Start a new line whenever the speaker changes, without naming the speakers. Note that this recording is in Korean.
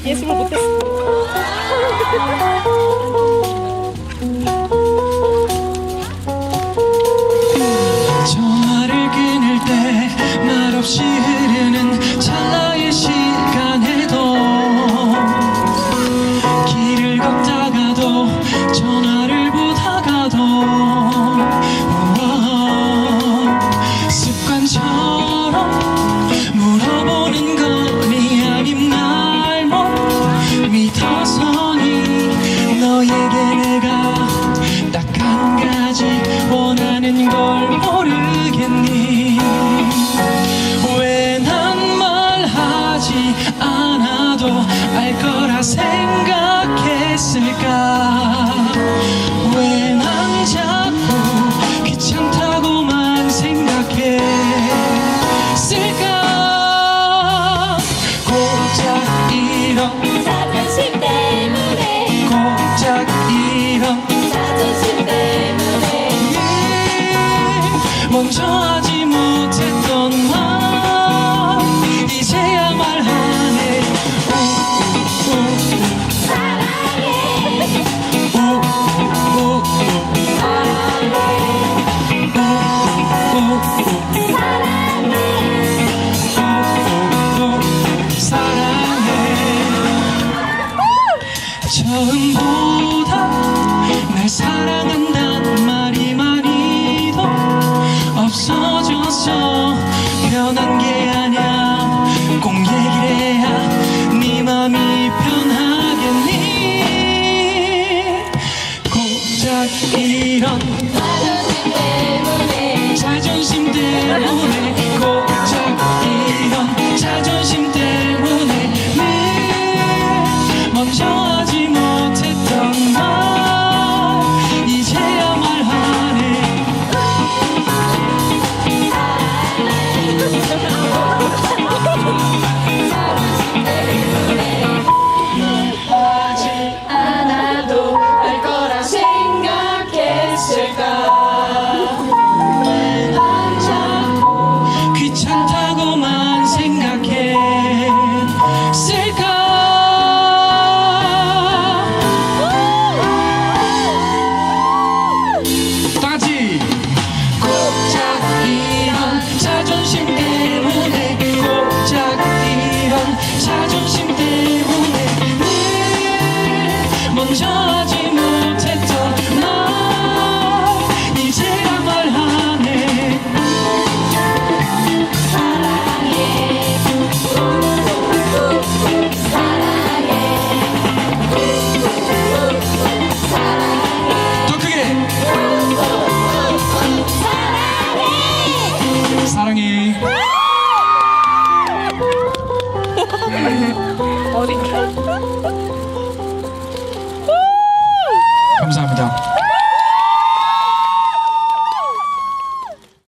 예습을 못했어.
전화를 끊을 때 말없이 흐르는 찰나의 시간에도 길을 걷다가도 전화를 보다가도 습관처럼 물어보는 거니 아님 날 못 믿어서니 너에게 내가 딱 한 가지 원하는 걸 모르겠니. 왜 난 말하지 않아도 알 거라 생각했을까. 왜 난 자꾸 귀찮다고만 생각했을까. 고작 이런
자존심 때문에,
고작 이런
자존심 때문에.
먼저 하지 못했던 말 이제야 말하네. 처음보다 날 사랑한단 말이 많이 더 없어졌어. 변한 게 아냐. 꼭 얘기를 해야 네 맘이 편하겠니. 고작 이런
자존심 때문에,
자존심 때문에 고작 이런 자존심 때문에 늘 먼저 하지 못했던 말 이제야 말하네. 하지
않아도 알 거라 생각했을까.
난 자꾸 귀찮다고만 생각했을까. 다같이 고작 이런 자존심 때문에 고작 이런 자존심 때문에 늘 먼저 하지 못했던 말 이제야 말하네. 더 크게 사랑해.
어디?
감사합니다.